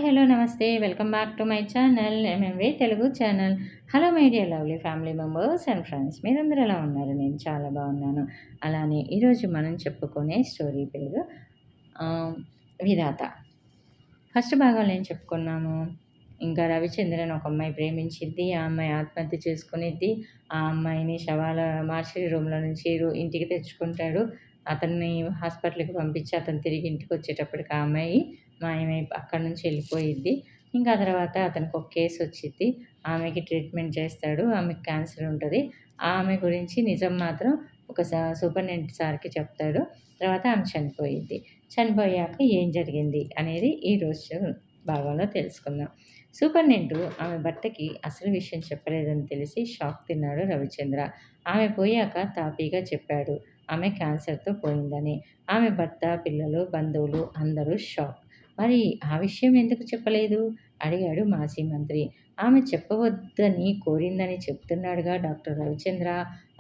Hello నమస్తే. Welcome back to my channel ఎంఎంవే Telugu channel. Hello my dear lovely family members and friends, మీరందరూ ఎలా ఉన్నారు? నేను చాలా బాగున్నాను. అలానే ఈరోజు మనం చెప్పుకునే స్టోరీ పేరు విధాత. ఫస్ట్ భాగంలో ఏం చెప్పుకున్నాము? ఇంకా రవిచంద్రన్ ఒక అమ్మాయి ప్రేమించిద్ది, ఆ అమ్మాయి ఆత్మహత్య చేసుకునిద్ది. ఆ అమ్మాయిని శవాల మార్చరీ రూమ్లో నుంచి ఇంటికి తెచ్చుకుంటాడు. అతన్ని హాస్పిటల్కి పంపించి అతను తిరిగి ఇంటికి వచ్చేటప్పటికి ఆ అమ్మాయి మాయమై అక్కడి నుంచి వెళ్ళిపోయిద్ది. ఇంకా తర్వాత అతనికి ఒక కేసు వచ్చిద్ది. ఆమెకి ట్రీట్మెంట్ చేస్తాడు. ఆమెకి క్యాన్సర్ ఉంటుంది. ఆమె గురించి నిజం మాత్రం ఒక సూపరింటెండెంట్ సార్కి చెప్తాడు. తర్వాత ఆమె చనిపోయిద్ది. చనిపోయాక ఏం జరిగింది అనేది ఈరోజు భాగంలో తెలుసుకుందాం. సూపరింటెండెంట్ ఆమె భర్తకి అసలు విషయం చెప్పలేదని తెలిసి షాక్ తిన్నాడు రవిచంద్ర. ఆమె పోయాక తాపీగా చెప్పాడు ఆమె క్యాన్సర్తో పోయిందని. ఆమె భర్త, పిల్లలు, బంధువులు అందరూ షాక్. మరి ఆ విషయం ఎందుకు చెప్పలేదు అడిగాడు మాజీ మంత్రి. ఆమె చెప్పవద్దని కోరిందని చెప్తున్నాడుగా డాక్టర్ రవిచంద్ర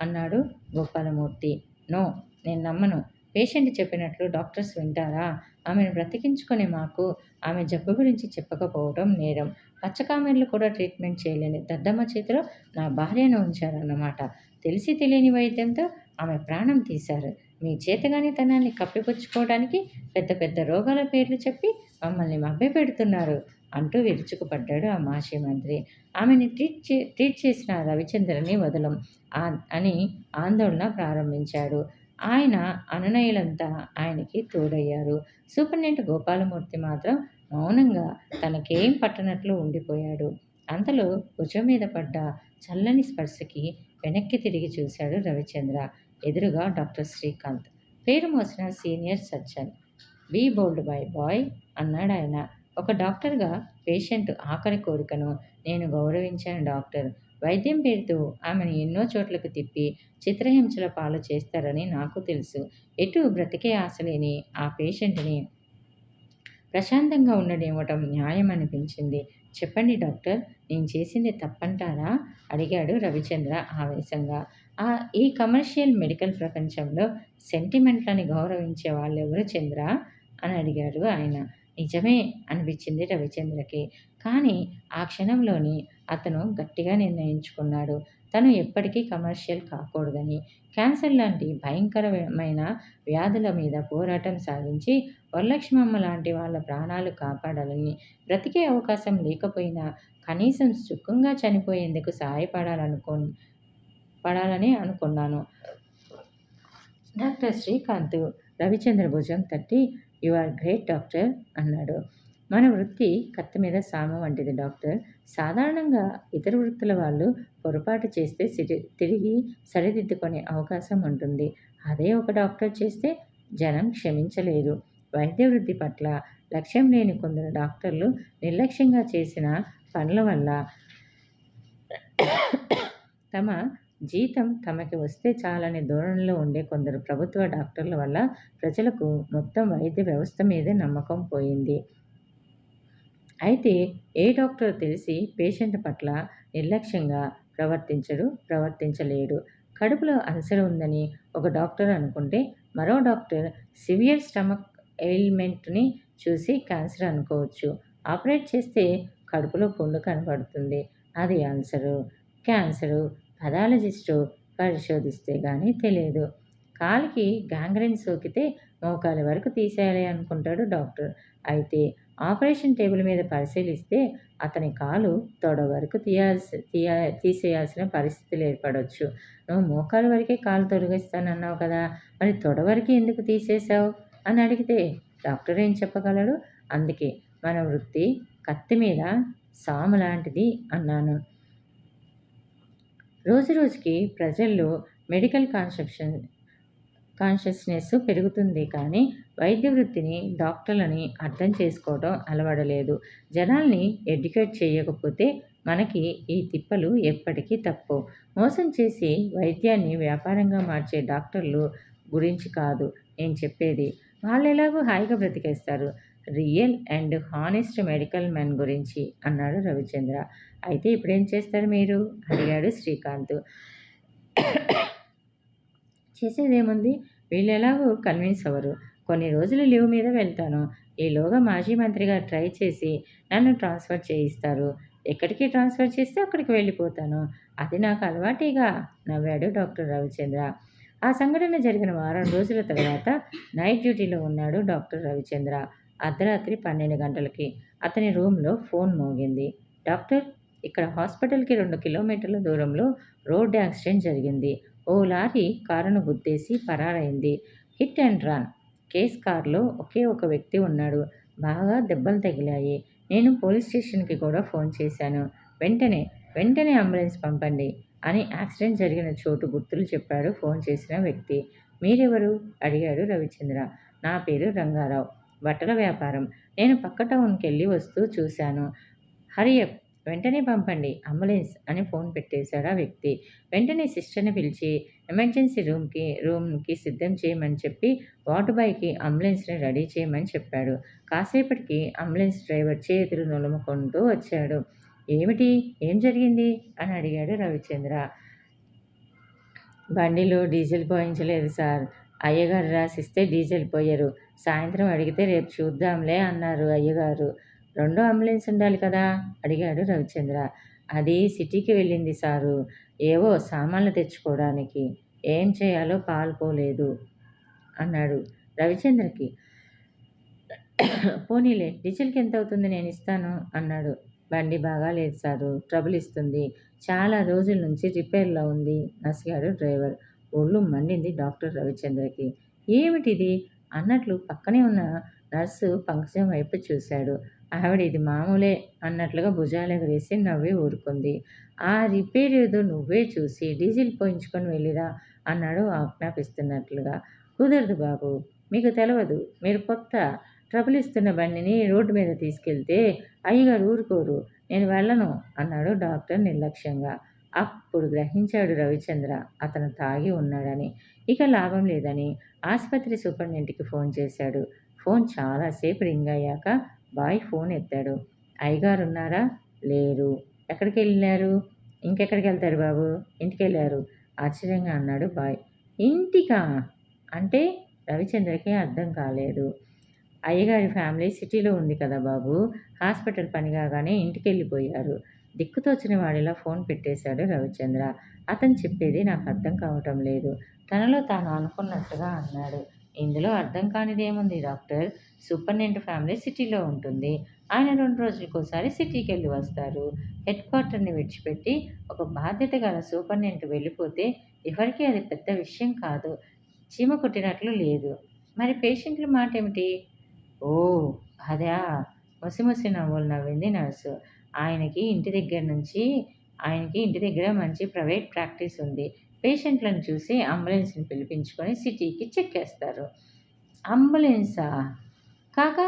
అన్నాడు గోపాలమూర్తి. నో, నేను నమ్మను. పేషెంట్ చెప్పినట్లు డాక్టర్స్ వింటారా? ఆమెను బ్రతికించుకొని మాకు ఆమె జబ్బు గురించి చెప్పకపోవడం నేరం. పచ్చకామెర్లు కూడా ట్రీట్మెంట్ చేయలేని దద్దమ్మ చేతిలో నా భార్యను ఉంచారన్నమాట. తెలిసి తెలియని వైద్యంతో ఆమె ప్రాణం తీశారు. మీ చేతగానితనాన్ని కప్పిపుచ్చుకోవడానికి పెద్ద పెద్ద రోగాల పేర్లు చెప్పి మమ్మల్ని మభ్యపెడుతున్నారు అంటూ విరుచుకుపడ్డాడు ఆ మాజీ మంత్రి. ఆమెని ట్రీట్ చేసిన రవిచంద్రని వదలం అని ఆందోళన ప్రారంభించాడు. ఆయన అనునయులంతా ఆయనకి తోడయ్యారు. సూపరింటెండెంట్ గోపాలమూర్తి మాత్రం మౌనంగా తనకేం పట్టనట్లు ఉండిపోయాడు. అంతలో భుజం మీద పడ్డ చల్లని స్పర్శకి వెనక్కి తిరిగి చూశాడు రవిచంద్ర. ఎదురుగా డాక్టర్ శ్రీకాంత్, పేరు మోసిన senior surgeon. Be bold boy అన్నాడు ఆయన. ఒక డాక్టర్గా పేషెంట్ ఆఖరి కోరికను నేను గౌరవించాను డాక్టర్. వైద్యం పేరుతో ఆమెను ఎన్నో చోట్లకు తిప్పి చిత్రహింసల పాలు చేస్తారని నాకు తెలుసు. ఎటు బ్రతికే ఆశ లేని ఆ పేషెంట్ని ప్రశాంతంగా ఉండనివ్వటం న్యాయం అనిపించింది. చెప్పండి డాక్టర్, నేను చేసింది తప్పంటారా అడిగాడు రవిచంద్ర ఆవేశంగా. ఈ కమర్షియల్ మెడికల్ ప్రపంచంలో సెంటిమెంట్లని గౌరవించే వాళ్ళెవరు చంద్ర అని అడిగాడు ఆయన. నిజమే అనిపించింది రవిచంద్రకి. కానీ ఆ క్షణంలోని అతను గట్టిగా నిర్ణయించుకున్నాడు తను ఎప్పటికీ కమర్షియల్ కాకూడదని. క్యాన్సర్ లాంటి భయంకరమైన వ్యాధుల మీద పోరాటం సాగించి వరలక్ష్మమ్మ లాంటి వాళ్ళ ప్రాణాలు కాపాడాలని, బ్రతికే అవకాశం లేకపోయినా కనీసం సుఖంగా చనిపోయేందుకు పడాలని అనుకున్నాను. డాక్టర్ శ్రీకాంత్ రవిచంద్ర భుజం తట్టి, యు ఆర్ గ్రేట్ డాక్టర్ అన్నాడు. మన వృత్తి కత్తి మీద సాము వంటిది డాక్టర్. సాధారణంగా ఇతర వృత్తుల వాళ్ళు పొరపాటు చేస్తే తిరిగి సరిదిద్దుకునే అవకాశం ఉంటుంది. అదే ఒక డాక్టర్ చేస్తే జనం క్షమించలేదు. వైద్య వృద్ధి పట్ల లక్ష్యం లేని కొందరు డాక్టర్లు నిర్లక్ష్యంగా చేసిన పనుల వల్ల తమ జీతం తమకి వస్తే చాలని ధోరణిలో ఉండే కొందరు ప్రభుత్వ డాక్టర్ల వల్ల ప్రజలకు మొత్తం వైద్య వ్యవస్థ మీదే నమ్మకం పోయింది. అయితే ఏ డాక్టర్ తెలిసి పేషెంట్ పట్ల నిర్లక్ష్యంగా ప్రవర్తించలేడు. కడుపులో అల్సర్ ఉందని ఒక డాక్టర్ అనుకుంటే మరో డాక్టర్ సివియర్ స్టమక్ ఎయిల్మెంట్ని చూసి క్యాన్సర్ అనుకోవచ్చు. ఆపరేట్ చేస్తే కడుపులో పుండు కనబడుతుంది, అది అల్సరు. క్యాన్సరు పథాలజిస్టు పరిశోధిస్తే కానీ తెలియదు. కాలికి గ్యాంగ్రీన్ సోకితే మోకాలి వరకు తీసేయాలి అనుకుంటాడు డాక్టర్. అయితే ఆపరేషన్ టేబుల్ మీద పరిశీలిస్తే అతని కాలు తొడ వరకు తీసేయాల్సిన పరిస్థితులు ఏర్పడవచ్చు. నువ్వు మోకాలు వరకే కాలు తొలగిస్తానన్నావు కదా, మరి తొడ వరకు ఎందుకు తీసేశావు అని అడిగితే డాక్టర్ ఏం చెప్పగలడు? అందుకే మన వృత్తి కత్తి మీద సాము లాంటిది అన్నాను. రోజు రోజుకి ప్రజల్లో మెడికల్ కాన్షియస్నెస్ పెరుగుతుంది, కానీ వైద్య వృత్తిని, డాక్టర్లని అర్థం చేసుకోవడం అలవడలేదు. జనాల్ని ఎడ్యుకేట్ చేయకపోతే మనకి ఈ తిప్పలు ఎప్పటికీ తప్పవు. మోసం చేసి వైద్యాన్ని వ్యాపారంగా మార్చే డాక్టర్లు గురించి కాదు నేను చెప్పేది. వాళ్ళు ఎలాగో హాయిగా బ్రతికేస్తారు. Real and honest medical men గురించి అన్నాడు రవిచంద్ర. అయితే ఇప్పుడేం చేస్తారు మీరు అడిగాడు శ్రీకాంత్. చేసేదేముంది, వీళ్ళు ఎలాగో కన్విన్స్ అవ్వరు. కొన్ని రోజులు లీవ్ మీద వెళ్తాను. ఈలోగా మాజీ మంత్రి గారు ట్రై చేసి నన్ను ట్రాన్స్ఫర్ చేయిస్తారు. ఎక్కడికి ట్రాన్స్ఫర్ చేస్తే అక్కడికి వెళ్ళిపోతాను. అది నాకు అలవాటేగా నవ్వాడు డాక్టర్ రవిచంద్ర. ఆ సంఘటన జరిగిన వారం రోజుల తర్వాత నైట్ డ్యూటీలో ఉన్నాడు డాక్టర్ రవిచంద్ర. అర్ధరాత్రి 12 గంటలకి అతని రూమ్లో ఫోన్ మోగింది. డాక్టర్, ఇక్కడ హాస్పిటల్కి 2 కిలోమీటర్ల దూరంలో రోడ్ యాక్సిడెంట్ జరిగింది. ఓ లారీ కారును గుద్దేసి పరారైంది. హిట్ అండ్ రన్ కేస్ కార్లో ఒకే ఒక వ్యక్తి ఉన్నాడు. బాగా దెబ్బలు తగిలాయి. నేను పోలీస్ స్టేషన్కి కూడా ఫోన్ చేశాను. వెంటనే వెంటనే అంబులెన్స్ పంపండి అని యాక్సిడెంట్ జరిగిన చోటు గుర్తులు చెప్పాడు ఫోన్ చేసిన వ్యక్తి. మీరెవరు? అడిగాడు రవిచంద్ర. నా పేరు రంగారావు. బట్టల వ్యాపారం. నేను పక్క టౌన్కి వెళ్ళి వస్తూ చూశాను. హరియప్, వెంటనే పంపండి అంబులెన్స్ అని ఫోన్ పెట్టేశాడు ఆ వ్యక్తి. వెంటనే సిస్టర్ని పిలిచి ఎమర్జెన్సీ రూమ్కి సిద్ధం చేయమని చెప్పి వార్డు బాయ్కి అంబులెన్స్ని రెడీ చేయమని చెప్పాడు. కాసేపటికి అంబులెన్స్ డ్రైవర్ చేతులు నులుముకుంటూ వచ్చాడు. ఏమిటి, ఏం జరిగింది అని అడిగాడు రవిచంద్ర. బండిలో డీజిల్ పోయించలేదు సార్. అయ్యగారు రాసిస్తే డీజిల్ పోయరు. సాయంత్రం అడిగితే రేపు చూద్దాంలే అన్నారు అయ్యగారు. రెండో అంబులెన్స్ ఉండాలి కదా అడిగాడు రవిచంద్ర. అది సిటీకి వెళ్ళింది సారు, ఏవో సామాన్లు తెచ్చుకోవడానికి. ఏం చేయాలో పాలుపోలేదు అన్నాడు రవిచంద్రకి. పోనీలే, డీజిల్కి ఎంత అవుతుంది, నేను ఇస్తాను అన్నాడు. బండి బాగా లేదు సారు, ట్రబుల్ ఇస్తుంది. చాలా రోజుల నుంచి రిపేర్లో ఉంది నసిగాడు డ్రైవర్. ఒళ్ళు మండింది డాక్టర్ రవిచంద్రకి. ఏమిటిది అన్నట్లు పక్కనే ఉన్న నర్సు పంకజం వైపు చూశాడు. ఆవిడ ఇది మామూలే అన్నట్లుగా భుజాలెగరేసి నవ్వి ఊరుకుంది. ఆ రిపేర్ ఏదో నువ్వే చూసి డీజిల్ పోయించుకొని వెళ్ళిరా అన్నాడు ఆజ్ఞాపిస్తున్నట్లుగా. కుదరదు బాబు, మీకు తెలవదు, మీరు కొత్త. ట్రబుల్ ఇస్తున్న బండిని రోడ్డు మీద తీసుకెళ్తే అయ్యగారు ఊరుకోరు. నేను వెళ్ళను అన్నాడు డాక్టర్ నిర్లక్ష్యంగా. అప్పుడు గ్రహించాడు రవిచంద్ర అతను తాగి ఉన్నాడని. ఇక లాభం లేదని ఆసుపత్రి సూపరింటెండెంట్కి ఫోన్ చేశాడు. ఫోన్ చాలాసేపు రింగ్ అయ్యాక బాయ్ ఫోన్ ఎత్తాడు. అయ్యగారు ఉన్నారా? లేరు. ఎక్కడికి వెళ్ళారు? ఇంకెక్కడికి వెళ్తారు బాబు, ఇంటికి వెళ్ళారు ఆశ్చర్యంగా అన్నాడు బాయ్. ఇంటికా అంటే? రవిచంద్రకి అర్థం కాలేదు. అయ్యగారి ఫ్యామిలీ సిటీలో ఉంది కదా బాబు, హాస్పిటల్ పని కాగానే ఇంటికి వెళ్ళిపోయారు. దిక్కుతోచిన వాడిలా ఫోన్ పెట్టేశాడు రవిచంద్ర. అతను చెప్పేది నాకు అర్థం కావటం లేదు, తనలో తాను అనుకున్నట్టుగా అన్నాడు. ఇందులో అర్థం కానిదేముంది డాక్టర్, సూపరింటెండెంట్ ఫ్యామిలీ సిటీలో ఉంటుంది. ఆయన 2 రోజులకోసారి సిటీకి వెళ్ళి వస్తారు. హెడ్ క్వార్టర్ని విడిచిపెట్టి ఒక బాధ్యత గల సూపరింటెండెంట్ వెళ్ళిపోతే ఎవరికీ అది పెద్ద విషయం కాదు. చీమ కుట్టినట్లు లేదు. మరి పేషెంట్ల మాట ఏమిటి? ఓ అదా! ముసిముసి నవ్వులు నవ్వింది నర్సు. ఆయనకి ఇంటి దగ్గర మంచి ప్రైవేట్ ప్రాక్టీస్ ఉంది. పేషెంట్లను చూసి అంబులెన్స్ని పిలిపించుకొని సిటీకి చెక్కేస్తారు. అంబులెన్సా? కాక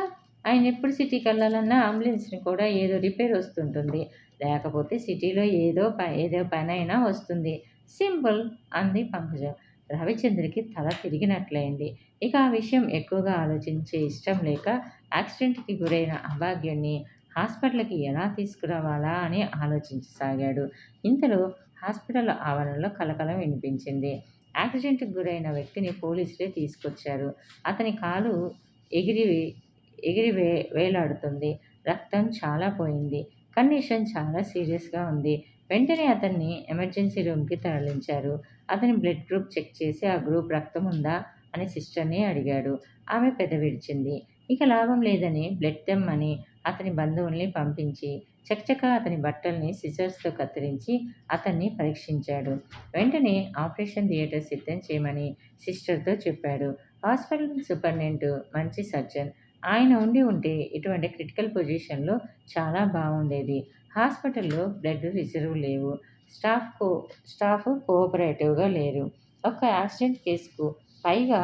ఆయన ఎప్పుడు సిటీకి వెళ్ళాలన్నా అంబులెన్స్ని కూడా ఏదో రిపేర్ వస్తుంటుంది. లేకపోతే సిటీలో ఏదో పనైనా వస్తుంది. సింపుల్ అంది పంకజం. రవిచంద్రకి తల తిరిగినట్లయింది. ఇక ఆ విషయం ఎక్కువగా ఆలోచించే ఇష్టం లేక యాక్సిడెంట్కి గురైన అభాగ్యుణ్ణి హాస్పిటల్కి ఎలా తీసుకురావాలా అని ఆలోచించసాగాడు. ఇంతలో హాస్పిటల్ ఆవరణలో కలకలం వినిపించింది. యాక్సిడెంట్కి గురైన వ్యక్తిని పోలీసులే తీసుకొచ్చారు. అతని కాలు ఎగిరి ఎగిరి వేలాడుతుంది. రక్తం చాలా పోయింది. కండిషన్ చాలా సీరియస్గా ఉంది. వెంటనే అతన్ని ఎమర్జెన్సీ రూమ్కి తరలించారు. అతని బ్లడ్ గ్రూప్ చెక్ చేసి ఆ గ్రూప్ రక్తం ఉందా అని సిస్టర్ని అడిగాడు. ఆమె పెదవిడిచింది. ఇక లాభం లేదని బ్లడ్ తెమ్మని అతని బంధువుల్ని పంపించి చకచకా అతని బట్టల్ని సిజర్స్తో కత్తిరించి అతన్ని పరీక్షించాడు. వెంటనే ఆపరేషన్ థియేటర్ సిద్ధం చేయమని సిస్టర్తో చెప్పాడు. హాస్పిటల్ సూపరింటెండెంట్ మంచి సర్జన్. ఆయన ఉంటే ఇటువంటి క్రిటికల్ పొజిషన్లో చాలా బాగుండేది. హాస్పిటల్లో బ్లడ్ రిజర్వ్ లేవు. స్టాఫ్ కోఆపరేటివ్గా లేరు. ఒక్క యాక్సిడెంట్ కేసుకు పైగా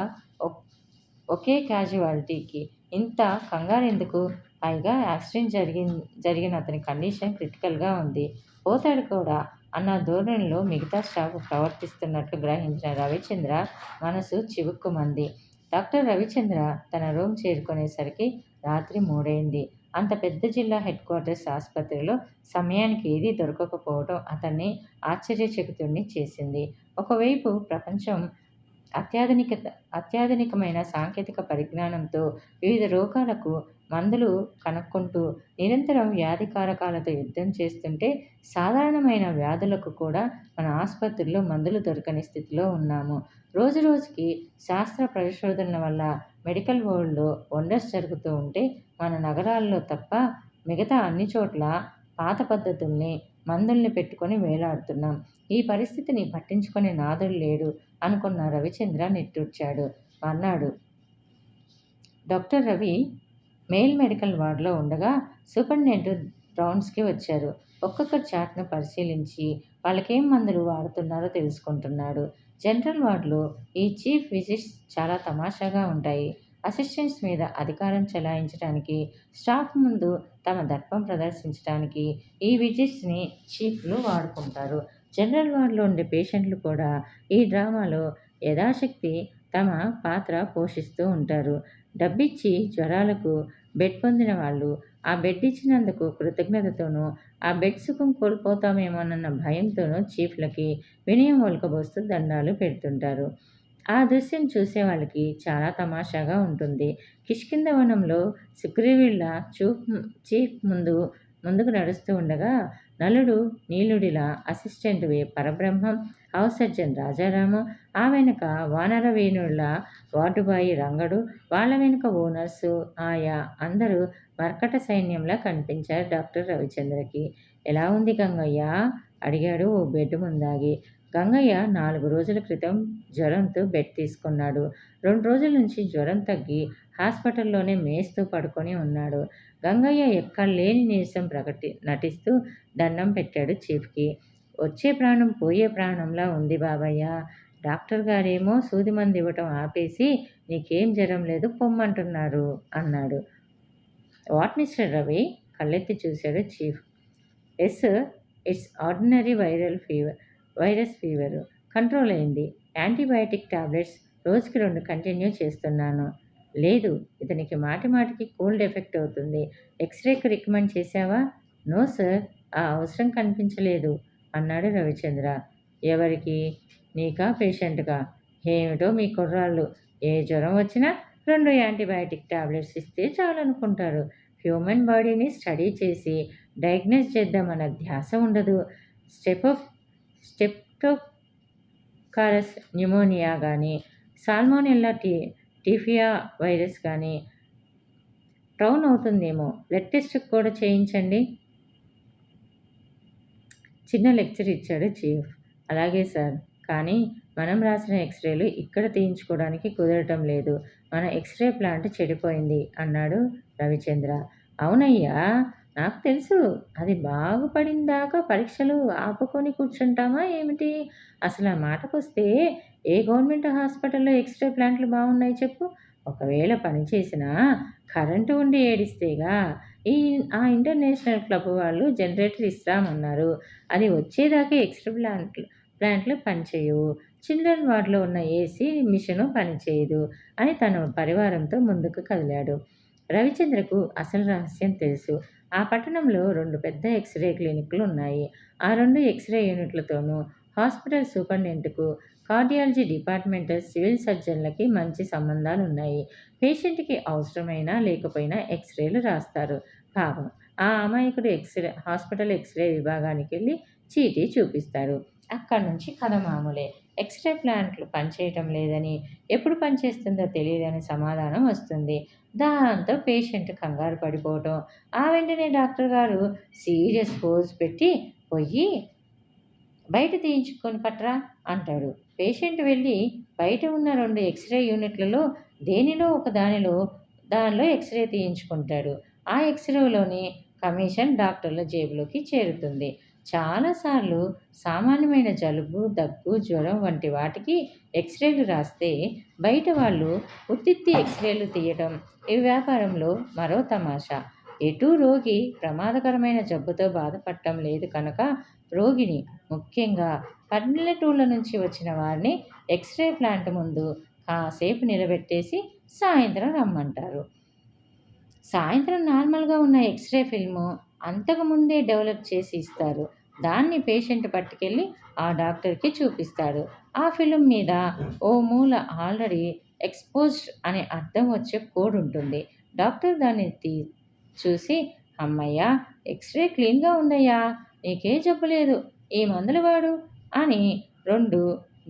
ఒకే క్యాజువాలిటీకి ఇంత కంగారెందుకు? పైగా యాక్సిడెంట్ జరిగిన అతని కండిషన్ క్రిటికల్గా ఉంది. పోతాడు కూడా అన్న ధోరణిలో మిగతా స్టాఫ్ ప్రవర్తిస్తున్నట్లు గ్రహించిన రవిచంద్ర మనసు చివుక్కుమంది. డాక్టర్ రవిచంద్ర తన రూమ్ చేరుకునేసరికి రాత్రి 3 అయింది. అంత పెద్ద జిల్లా హెడ్ క్వార్టర్స్ ఆసుపత్రిలో సమయానికి ఏదీ దొరకకపోవడం అతన్ని ఆశ్చర్యచకితుణ్ణి చేసింది. ఒకవైపు ప్రపంచం అత్యాధునికత అత్యాధునికమైన సాంకేతిక పరిజ్ఞానంతో వివిధ రోగాలకు మందులు కనుక్కుంటూ నిరంతరం వ్యాధి కారకాలతో యుద్ధం చేస్తుంటే సాధారణమైన వ్యాధులకు కూడా మన ఆసుపత్రుల్లో మందులు దొరకని స్థితిలో ఉన్నాము. రోజురోజుకి శాస్త్ర పరిశోధనల వల్ల మెడికల్ వరల్డ్‌లో వండర్స్ జరుగుతూ ఉంటే మన నగరాల్లో తప్ప మిగతా అన్ని చోట్ల పాత పద్ధతుల్ని, మందుల్ని పెట్టుకొని వేలాడుతున్నాం. ఈ పరిస్థితిని పట్టించుకునే నాథుడు లేడు అనుకున్న రవిచంద్ర నిట్టూర్చాడు. అన్నాడు. డాక్టర్ రవి మెయిల్ మెడికల్ వార్డులో ఉండగా సూపరింటెండెంట్ రౌండ్స్‌కి వచ్చారు. ఒక్కొక్కరి చార్ట్‌ను పరిశీలించి వాళ్ళకేం మందులు వాడుతున్నారో తెలుసుకుంటున్నాడు. జనరల్ వార్డులో ఈ చీఫ్ విజిట్స్ చాలా తమాషాగా ఉంటాయి. అసిస్టెంట్స్ మీద అధికారం చెలాయించడానికి, స్టాఫ్ ముందు తమ దర్పం ప్రదర్శించడానికి ఈ విజిట్స్‌ని చీఫ్‌లు వాడుకుంటారు. జనరల్ వార్డులో ఉండే పేషెంట్లు కూడా ఈ డ్రామాలో యథాశక్తి తమ పాత్ర పోషిస్తూ ఉంటారు. డబ్బిచ్చి జ్వరాలకు బెడ్ పొందిన వాళ్ళు ఆ బెడ్ ఇచ్చినందుకు కృతజ్ఞతతోనూ, ఆ బెడ్ సుఖం కోల్పోతామేమోనన్న భయంతోనూ చీఫ్‌లకి వినయం ఒలకబోస్తూ దండాలు పెడుతుంటారు. ఆ దృశ్యం చూసేవాళ్ళకి చాలా తమాషాగా ఉంటుంది. కిష్కింధవనంలో సుగ్రీవుడిలా చీఫ్ ముందుకు నడుస్తూ ఉండగా నలుడు నీలుడిలా అసిస్టెంట్ పరబ్రహ్మం, హౌస్ సర్జన్ రాజారాము, ఆ వెనుక వానరవీణుడిలా వార్డుబాయి రంగడు, వాళ్ళ వెనుక ఓ నర్సు, ఆయా అందరూ మర్కట సైన్యంలా కనిపించారు డాక్టర్ రవిచంద్రకి. ఎలా ఉంది గంగయ్య? అడిగాడు ఓ బెడ్ ముందాగి. గంగయ్య 4 రోజుల క్రితం జ్వరంతో బెడ్ తీసుకున్నాడు. 2 రోజుల నుంచి జ్వరం తగ్గి హాస్పిటల్లోనే మేస్తూ పడుకొని ఉన్నాడు. గంగయ్య ఎక్కడలేని నీరసం నటిస్తూ దండం పెట్టాడు చీఫ్‌కి. వచ్చే ప్రాణం పోయే ప్రాణంలా ఉంది బాబయ్య. డాక్టర్ గారేమో సూది మందు ఇవ్వటం ఆపేసి నీకేం జ్వరం లేదు పొమ్మంటున్నారు అన్నాడు. What mister Ravi? కళ్ళెత్తి చూశాడు చీఫ్. Yes, it's ordinary virus fever. Control అయింది. యాంటీబయాటిక్ టాబ్లెట్స్ రోజుకి 2 కంటిన్యూ చేస్తున్నాను. లేదు, ఇతనికి మాటిమాటికి కోల్డ్ ఎఫెక్ట్ అవుతుంది. ఎక్స్‌రేకి రికమెండ్ చేశావా? నో సార్, ఆ అవసరం కనిపించలేదు అన్నాడు రవిచంద్ర. ఎవరికి? నీకా పేషెంట్‌కా? ఏమిటో మీ కుర్రాళ్ళు ఏ జ్వరం వచ్చినా 2 యాంటీబయాటిక్ టాబ్లెట్స్ ఇస్తే చాలనుకుంటారు. హ్యూమన్ బాడీని స్టడీ చేసి డయాగ్నోస్ చేద్దామన్న ధ్యాస ఉండదు. స్టెప్టోకారస్ న్యూమోనియా కానీ, సాల్మోనెల్లా టిఫియా వైరస్ కానీ ట్రౌన్ అవుతుందేమో. బ్లడ్ టెస్ట్ కూడా చేయించండి. చిన్న లెక్చర్ ఇచ్చాడు చీఫ్. అలాగే సార్, కానీ మనం రాసిన ఎక్స్‌రేలు ఇక్కడ తీయించుకోవడానికి కుదరటం లేదు. మన ఎక్స్‌రే ప్లాంట్ చెడిపోయింది అన్నాడు రవిచంద్ర. అవునయ్యా, నాకు తెలుసు. అది బాగుపడిందాకా పరీక్షలు ఆపుకొని కూర్చుంటామా ఏమిటి? అసలు ఆ మాటకొస్తే ఏ గవర్నమెంట్ హాస్పిటల్‌లో ఎక్స్‌రే ప్లాంట్లు బాగున్నాయి చెప్పు? ఒకవేళ పనిచేసినా కరెంటు ఉండి ఏడిస్తేగా. ఆ ఇంటర్నేషనల్ క్లబ్ వాళ్ళు జనరేటర్ ఇస్తామన్నారు. అది వచ్చేదాకా ఎక్స్‌రే ప్లాంట్లు పనిచేయవు. చిల్డ్రన్ వార్డులో ఉన్న ఏసీ మిషను పనిచేయదు అని తన పరివారంతో ముందుకు కదిలాడు. రవిచంద్రకు అసలు రహస్యం తెలుసు. ఆ పట్టణంలో 2 పెద్ద ఎక్స్‌రే క్లినిక్‌లు ఉన్నాయి. ఆ 2 ఎక్స్‌రే యూనిట్లతోనూ హాస్పిటల్ సూపరింటెండెంట్‌కు, కార్డియాలజీ డిపార్ట్మెంటల్ సివిల్ సర్జన్లకి మంచి సంబంధాలున్నాయి. పేషెంట్‌కి అవసరమైనా లేకపోయినా ఎక్స్‌రేలు రాస్తారు. పాపం ఆ అమాయకుడు హాస్పిటల్ ఎక్స్‌రే విభాగానికెళ్ళి చీటీ చూపిస్తాడు. అక్కడి నుంచి కథ మామూలే. ఎక్స్‌రే ప్లాంట్లు పనిచేయటం లేదని, ఎప్పుడు పనిచేస్తుందో తెలియదని సమాధానం వస్తుంది. దాంతో పేషెంట్ కంగారు పడిపోవటం. ఆ వెంటనే డాక్టర్ గారు సీరియస్ పోజ్ పెట్టి పొయ్యి బయట తీయించుకొని పట్రా అంటాడు. పేషెంట్ వెళ్ళి బయట ఉన్న 2 ఎక్స్‌రే యూనిట్లలో దేనిలో ఒక దానిలో ఎక్స్‌రే తీయించుకుంటాడు. ఆ ఎక్స్‌రేలోని కమిషన్ డాక్టర్ల జేబులోకి చేరుతుంది. చాలాసార్లు సామాన్యమైన జలుబు, దగ్గు, జ్వరం వంటి వాటికి ఎక్స్‌రేలు రాస్తే బయట వాళ్ళు ఉత్తిత్తి ఎక్స్‌రేలు తీయటం ఈ వ్యాపారంలో మరో తమాషా. ఎటూ రోగి ప్రమాదకరమైన జబ్బుతో బాధపడటం లేదు కనుక రోగిని, ముఖ్యంగా పల్లెటూళ్ళ నుంచి వచ్చిన వారిని ఎక్స్‌రే ప్లాంట్ ముందు కాసేపు నిలబెట్టేసి సాయంత్రం రమ్మంటారు. సాయంత్రం నార్మల్‌గా ఉన్న ఎక్స్‌రే ఫిల్ము అంతకు ముందే డెవలప్ చేసి ఇస్తారు. దాన్ని పేషెంట్ పట్టుకెళ్ళి ఆ డాక్టర్‌కి చూపిస్తాడు. ఆ ఫిల్మ్ మీద ఓ మూల ఆల్రెడీ ఎక్స్పోజ్డ్ అనే అర్థం వచ్చే కోడ్ ఉంటుంది. డాక్టర్ దాన్ని చూసి, అమ్మయ్యా, ఎక్స్రే క్లీన్గా ఉందయ్యా, నీకే జబ్బు లేదు, ఈ మందులు వాడు అని 2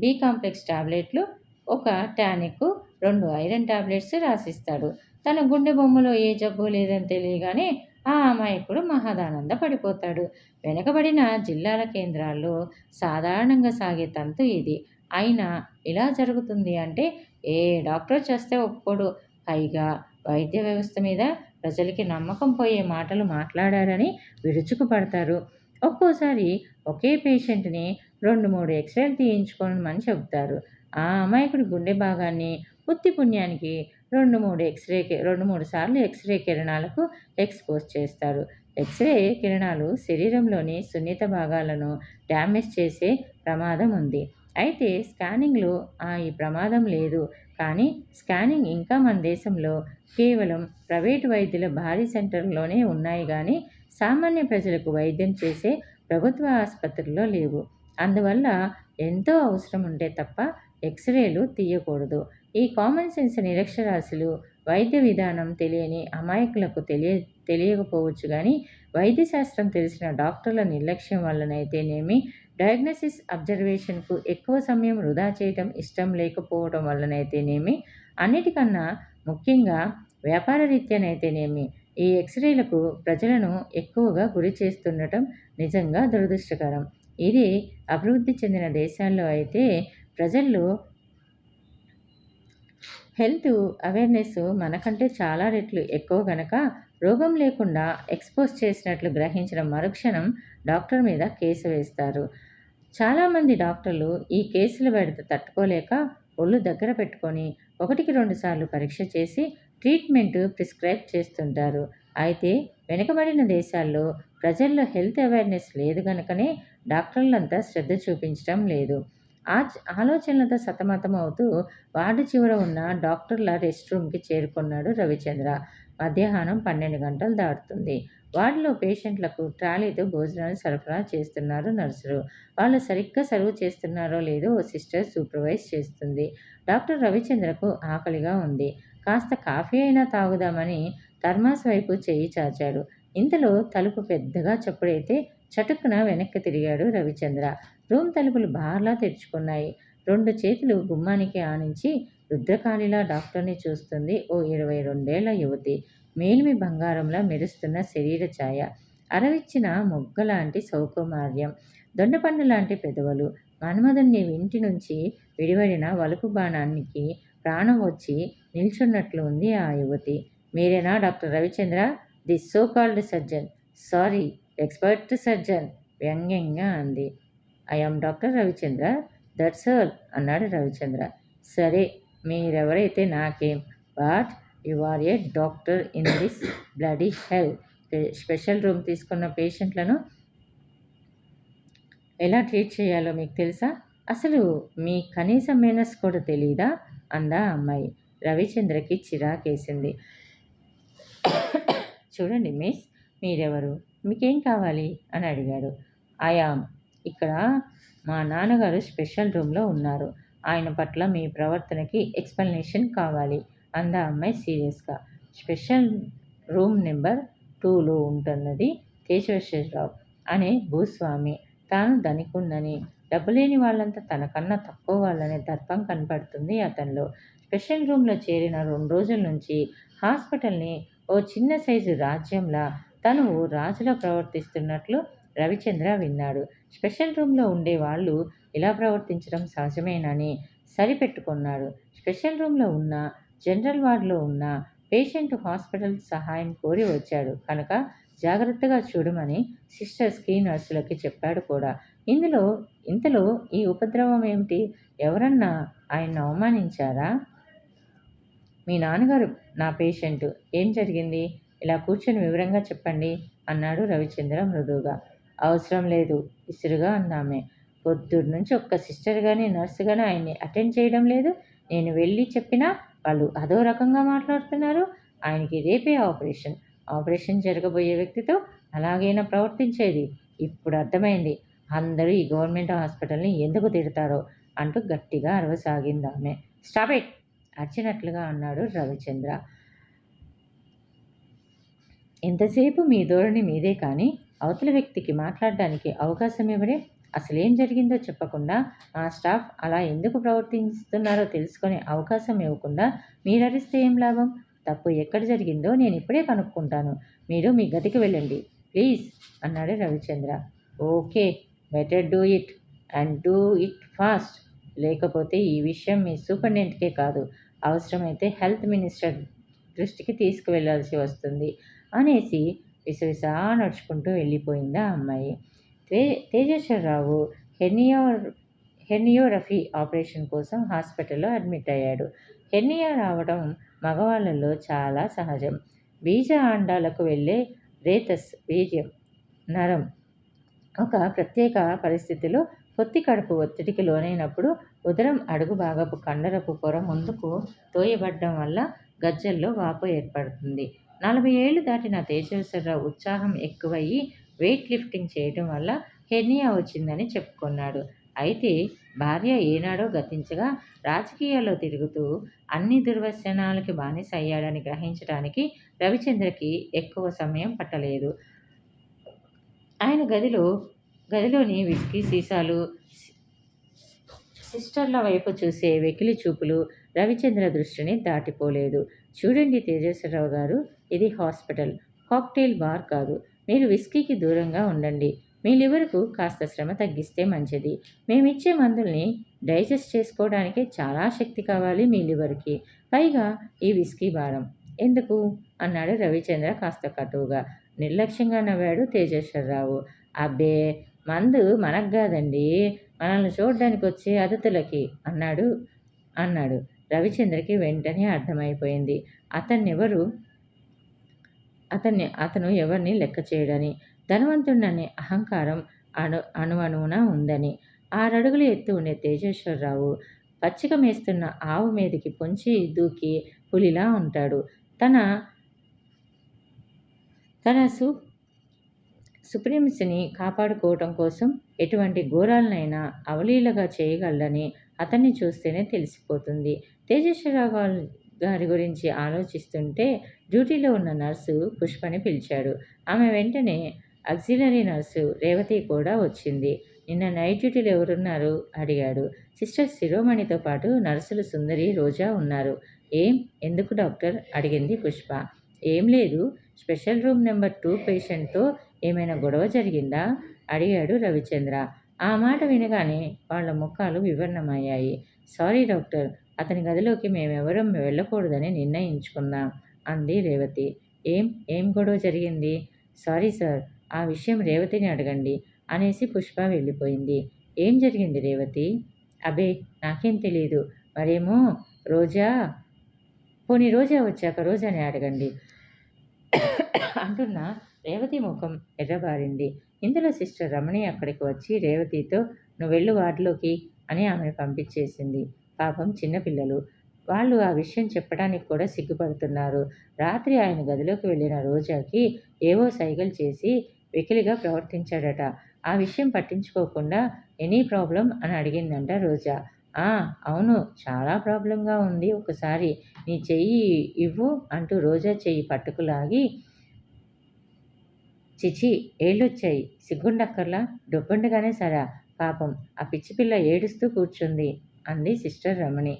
బి కాంప్లెక్స్ టాబ్లెట్లు, ఒక టానిక్, 2 ఐరన్ టాబ్లెట్స్ రాసిస్తాడు. తన గుండె బొమ్మలో ఏ జబ్బు లేదని తెలియగానే ఆ అమాయకుడు మహదానంద పడిపోతాడు. వెనుకబడిన జిల్లాల కేంద్రాల్లో సాధారణంగా సాగే తంతు ఇది. అయినా ఇలా జరుగుతుంది అంటే ఏ డాక్టర్ చేస్తే ఒప్పుకోడు. పైగా వైద్య వ్యవస్థ మీద ప్రజలకి నమ్మకం పోయే మాటలు మాట్లాడారని విరుచుకుపడతారు. ఒక్కోసారి ఒకే పేషెంట్ని 2-3 ఎక్స్రేలు తీయించుకోమని చెబుతారు. ఆ అమాయకుడి గుండె భాగాన్ని ఉత్తి పుణ్యానికి 2-3 సార్లు ఎక్స్రే కిరణాలకు ఎక్స్పోజ్ చేస్తారు. ఎక్స్రే కిరణాలు శరీరంలోని సున్నిత భాగాలను డ్యామేజ్ చేసే ప్రమాదం ఉంది. అయితే స్కానింగ్లో ఈ ప్రమాదం లేదు. కానీ స్కానింగ్ ఇంకా మన దేశంలో కేవలం ప్రైవేటు వైద్యుల భారీ సెంటర్లోనే ఉన్నాయి కానీ సామాన్య ప్రజలకు వైద్యం చేసే ప్రభుత్వ ఆసుపత్రుల్లో లేవు. అందువల్ల ఎంతో అవసరం ఉంటే తప్ప ఎక్స్రేలు తీయకూడదు. ఈ కామన్ సెన్స్ నిరక్షరాస్యులు, వైద్య విధానం తెలియని అమాయకులకు తెలియకపోవచ్చు కానీ వైద్య శాస్త్రం తెలిసిన డాక్టర్ల నిర్లక్ష్యం వల్లనైతేనేమి, డయాగ్నోసిస్ అబ్జర్వేషన్కు ఎక్కువ సమయం వృధా చేయటం ఇష్టం లేకపోవడం వల్లనైతేనేమి, అన్నిటికన్నా ముఖ్యంగా వ్యాపార రీత్యానైతేనేమి ఈ ఎక్స్రేలకు ప్రజలను ఎక్కువగా గురి చేస్తుండటం నిజంగా దురదృష్టకరం. ఇది అభివృద్ధి చెందిన దేశాల్లో అయితే ప్రజల్లో హెల్త్ అవేర్నెస్ మనకంటే చాలా రెట్లు ఎక్కువ గనక రోగం లేకుండా ఎక్స్పోజ్ చేసినట్లు గ్రహించిన మరుక్షణం డాక్టర్ మీద కేసు వేస్తారు. చాలామంది డాక్టర్లు ఈ కేసుల బెడద తట్టుకోలేక ఒళ్ళు దగ్గర పెట్టుకొని 1-2 సార్లు పరీక్ష చేసి ట్రీట్మెంట్ ప్రిస్క్రైబ్ చేస్తుంటారు. అయితే వెనుకబడిన దేశాల్లో ప్రజల్లో హెల్త్ అవేర్నెస్ లేదు గనుకనే డాక్టర్లంతా శ్రద్ధ చూపించడం లేదు. ఆలోచనలతో సతమతం అవుతూ వార్డు చివర ఉన్న డాక్టర్ల రెస్ట్ రూమ్కి చేరుకున్నాడు రవిచంద్ర. మధ్యాహ్నం 12 గంటలు దాటుతుంది. వార్డులో పేషెంట్లకు ట్రాలీతో భోజనాలు సరఫరా చేస్తున్నారు నర్సులు. వాళ్ళు సరిగ్గా సర్వ్ చేస్తున్నారో లేదో ఓ సిస్టర్ సూపర్వైజ్ చేస్తుంది. డాక్టర్ రవిచంద్రకు ఆకలిగా ఉంది. కాస్త కాఫీ అయినా తాగుదామని థర్మాస్ వైపు చెయ్యి చాచాడు. ఇంతలో తలుపు పెద్దగా చప్పుడైతే చటుక్కున వెనక్కి తిరిగాడు రవిచంద్ర. రూమ్ తలుపులు బార్లా తెరుచుకున్నాయి. 2 చేతులు గుమ్మానికి ఆనించి రుద్రకాళిలా డాక్టర్ని చూస్తుంది ఓ 22 ఏళ్ల యువతి. మేలిమి బంగారంలా మెరుస్తున్న శరీర ఛాయ, అరవిచ్చిన మొగ్గలాంటి సౌకుమార్యం, దొండపండు లాంటి పెదవులు. మన్మధుని ఇంటి నుంచి విడివడిన వలుపు బాణానికి ప్రాణం వచ్చి నిల్చున్నట్లు ఉంది ఆ యువతి. మీరేనా doctor Ravichandra? The so called surgeon. Sorry, expert surgeon వ్యంగ్యంగా అంది. I am doctor Ravichandra, that's all అన్నాడు రవిచంద్ర. సరే, మీరెవరైతే నాకేం, but you are a doctor in this bloody hell. Special room తీసుకున్న పేషెంట్లను ఎలా ట్రీట్ చేయాలో మీకు తెలుసా? అసలు మీ కనీస మేనర్స్ కూడా తెలీదా? అందా అమ్మాయి. రవిచంద్రకి చిరాకేసింది. చూడండి మిస్, మీరెవరు, మీకేం కావాలి అని అడిగాడు. ఆయామ్, ఇక్కడ మా నాన్నగారు స్పెషల్ రూమ్లో ఉన్నారు. ఆయన పట్ల మీ ప్రవర్తనకి ఎక్స్ప్లెనేషన్ కావాలి అందా అమ్మాయి సీరియస్గా. స్పెషల్ రూమ్ నెంబర్ 2లో ఉంటున్నది కేశవేశ్వరరావు అనే భూస్వామి. తాను ధనికున్నని, డబ్బులేని వాళ్ళంతా తనకన్నా తక్కువ వాళ్ళనే దర్పం కనపడుతుంది అతనిలో. స్పెషల్ రూమ్లో చేరిన 2 రోజుల నుంచి హాస్పిటల్ని ఓ చిన్న సైజు రాజ్యంలా తను ఓ రాజులా ప్రవర్తిస్తున్నట్లు రవిచంద్ర విన్నాడు. స్పెషల్ రూమ్లో ఉండే వాళ్ళు ఇలా ప్రవర్తించడం సహజమేనని సరిపెట్టుకున్నాడు. స్పెషల్ రూమ్లో ఉన్న, జనరల్ వార్డులో ఉన్న పేషెంట్ హాస్పిటల్ సహాయం కోరి వచ్చాడు కనుక జాగ్రత్తగా చూడమని సిస్టర్స్కి, నర్సులకి చెప్పాడు కూడా. ఇంతలో ఈ ఉపద్రవం ఏమిటి? ఎవరన్నా ఆయన్ని అవమానించారా? మీ నాన్నగారు నా పేషెంట్. ఏం జరిగింది? ఇలా కూర్చొని వివరంగా చెప్పండి అన్నాడు రవిచంద్ర మృదువుగా. అవసరం లేదు, విసురుగా అందామె. పొద్దున్నుంచి ఒక్క సిస్టర్ కానీ, నర్సు కానీ ఆయన్ని అటెండ్ చేయడం లేదు. నేను వెళ్ళి చెప్పినా వాళ్ళు అదో రకంగా మాట్లాడుతున్నారు. ఆయనకి రేపే ఆపరేషన్ జరగబోయే వ్యక్తితో అలాగైనా ప్రవర్తించేది. ఇప్పుడు అర్థమైంది అందరూ ఈ గవర్నమెంట్ హాస్పిటల్ని ఎందుకు తిడతారో. అంటూ గట్టిగా అరవసాగింది ఆమె. స్టాప్ ఇట్ అరిచినట్లుగా అన్నాడు రవిచంద్ర. ఎంతసేపు మీ ధోరణి మీదే కానీ అవతల వ్యక్తికి మాట్లాడడానికి అవకాశం ఇవ్వరే. అసలేం జరిగిందో చెప్పకుండా ఆ స్టాఫ్ అలా ఎందుకు ప్రవర్తిస్తున్నారో తెలుసుకునే అవకాశం ఇవ్వకుండా మీరరిస్తే ఏం లాభం? తప్పు ఎక్కడ జరిగిందో నేను ఇప్పుడే కనుక్కుంటాను. మీరు మీ గదికి వెళ్ళండి ప్లీజ్ అన్నాడు Ravichandra. Okay, better do it and do it fast. లేకపోతే ఈ విషయం మీ సూపరింటెండెంట్కే కాదు, అవసరమైతే హెల్త్ మినిస్టర్ దృష్టికి తీసుకువెళ్లాల్సి వస్తుంది అనేసి విసవిసా నడుచుకుంటూ వెళ్ళిపోయింది ఆ అమ్మాయి. తేజేశ్వరరావు హెర్నియోరఫీ ఆపరేషన్ కోసం హాస్పిటల్లో అడ్మిట్ అయ్యాడు. హెర్నియా రావడం మగవాళ్ళలో చాలా సహజం. బీజ అండాలకు వెళ్ళే రేతస్ బీజం నరం ఒక ప్రత్యేక పరిస్థితిలో పొత్తి కడుపు ఒత్తిడికి లోనైనప్పుడు ఉదరం అడుగు భాగపు కండరపు పొర ముందుకు తోయబడ్డం వల్ల గజ్జల్లో వాపు ఏర్పడుతుంది. 40 ఏళ్లు దాటిన తేజేశ్వరరావు ఉత్సాహం ఎక్కువయ్యి వెయిట్ లిఫ్టింగ్ చేయడం వల్ల హెర్నియా వచ్చిందని చెప్పుకున్నాడు. అయితే భార్య ఏనాడో గతించగా రాజకీయాల్లో తిరుగుతూ అన్ని దుర్వ్యసనాలకి బానిస అయ్యాడని గ్రహించడానికి రవిచంద్రకి ఎక్కువ సమయం పట్టలేదు. ఆయన గదిలోని విస్కీ సీసాలు, సిస్టర్ల వైపు చూసే వెకిలి చూపులు రవిచంద్ర దృష్టిని దాటిపోలేదు. చూడండి తేజేశ్వరరావు గారు, ఇది హాస్పిటల్, కాక్టైల్ బార్ కాదు. మీరు విస్కీకి దూరంగా ఉండండి. మీ లివర్కు కాస్త శ్రమ తగ్గిస్తే మంచిది. మేమిచ్చే మందుల్ని డైజెస్ట్ చేసుకోవడానికి చాలా శక్తి కావాలి మీ లివర్కి. పైగా ఈ విస్కీ భారం ఎందుకు అన్నాడు రవిచంద్ర కాస్త కటువుగా. నిర్లక్ష్యంగా నవ్వాడు తేజేశ్వరరావు. అబ్బే, మందు మనకు కాదండి, మనల్ని చూడడానికి వచ్చే అతిథులకి అన్నాడు. రవిచంద్రకి వెంటనే అర్థమైపోయింది అతను ఎవరిని లెక్క చేయడని, ధనవంతుడనే అహంకారం అణువణువున ఉందని. 6 అడుగులు ఎత్తు ఉండే తేజేశ్వరరావు పచ్చిక మేస్తున్న ఆవు మీదకి పొంచి దూకి పులిలా ఉంటాడు. తన సుప్రీంసీని కాపాడుకోవటం కోసం ఎటువంటి ఘోరాలనైనా అవలీలగా చేయగలడని అతన్ని చూస్తేనే తెలిసిపోతుంది. తేజేశ్వరరావు గారి గురించి ఆలోచిస్తుంటే డ్యూటీలో ఉన్న నర్సు పుష్పని పిలిచాడు. ఆమె వెంటనే ఆక్సిలరీ నర్సు రేవతి కూడా వచ్చింది. నిన్న నైట్ డ్యూటీలో ఎవరున్నారు అడిగాడు. సిస్టర్ శిరోమణితో పాటు నర్సులు సుందరి, రోజా ఉన్నారు. ఎందుకు డాక్టర్ అడిగింది పుష్ప. ఏం లేదు, స్పెషల్ రూమ్ నెంబర్ 2 పేషెంట్తో ఏమైనా గొడవ జరిగిందా అడిగాడు రవిచంద్ర. ఆ మాట వినగానే వాళ్ళ ముఖాలు వివర్ణమయ్యాయి. సారీ డాక్టర్, అతని గదిలోకి మేమెవరం వెళ్ళకూడదని నిర్ణయించుకున్నాం అంది రేవతి. ఏం గొడవ జరిగింది? సారీ సార్, ఆ విషయం రేవతిని అడగండి అనేసి పుష్ప వెళ్ళిపోయింది. ఏం జరిగింది రేవతి? అబే, నాకేం తెలియదు. మరేమో రోజా, పోనీ రోజా వచ్చాక రోజాని అడగండి అంటున్న రేవతి ముఖం ఎర్రబారింది. ఇంతలో సిస్టర్ రమణి అక్కడికి వచ్చి రేవతితో నువ్వెళ్ళు వార్డులోకి అని ఆమెను పంపించేసింది. పాపం చిన్నపిల్లలు, వాళ్ళు ఆ విషయం చెప్పడానికి కూడా సిగ్గుపడుతున్నారు. రాత్రి ఆయన గదిలోకి వెళ్ళిన రోజాకి ఏవో సైగలు చేసి వెకిలిగా ప్రవర్తించాడట. ఆ విషయం పట్టించుకోకుండా ఎనీ ప్రాబ్లం అని అడిగిందంట రోజా. అవును, చాలా ప్రాబ్లంగా ఉంది. ఒకసారి నీ చెయ్యి ఇవ్వు అంటూ రోజా చెయ్యి పట్టుకులాగి, చిచి ఏళ్ళొచ్చాయి, సిగ్గుండక్కర్లా, డొబ్బండగానే సరా, పాపం ఆ పిచ్చిపిల్ల ఏడుస్తూ కూర్చుంది అంది సిస్టర్ రమణి.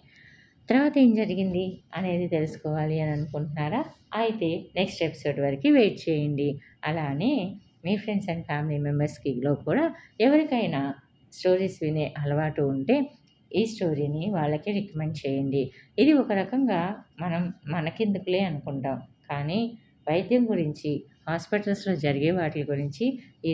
తర్వాత ఏం జరిగింది అనేది తెలుసుకోవాలి అని అనుకుంటున్నారా? అయితే నెక్స్ట్ ఎపిసోడ్ వరకు వెయిట్ చేయండి. అలానే మీ ఫ్రెండ్స్ అండ్ ఫ్యామిలీ మెంబర్స్కిలో కూడా ఎవరికైనా స్టోరీస్ వినే అలవాటు ఉంటే ఈ స్టోరీని వాళ్ళకి రికమెండ్ చేయండి. ఇది ఒక రకంగా మనకెందుకులే అనుకుంటాం, కానీ వైద్యం గురించి, హాస్పిటల్స్లో జరిగే వాటి గురించి ఈ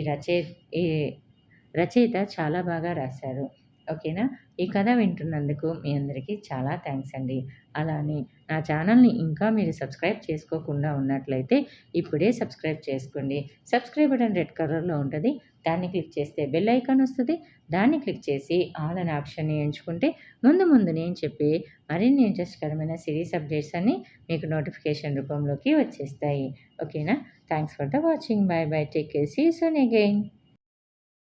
రచయిత చాలా బాగా రాశారు. ఓకేనా? ఈ కథ వింటున్నందుకు మీ అందరికీ చాలా థ్యాంక్స్ అండి. అలానే నా ఛానల్ని ఇంకా మీరు సబ్స్క్రైబ్ చేసుకోకుండా ఉన్నట్లయితే ఇప్పుడే సబ్స్క్రైబ్ చేసుకోండి. సబ్స్క్రైబ్ బటన్ రెడ్ కలర్లో ఉంటుంది, దాన్ని క్లిక్ చేస్తే బెల్ ఐకాన్ వస్తుంది. దాన్ని క్లిక్ చేసి ఆల్ అనే ఆప్షన్ని ఎంచుకుంటే ముందు నేను చెప్పే మరిన్ని ఇంట్రెస్ట్కరమైన సిరీస్ అప్డేట్స్ అన్నీ మీకు నోటిఫికేషన్ రూపంలోకి వచ్చేస్తాయి. ఓకేనా? Thanks for the watching. Bye bye, take care, see you soon again.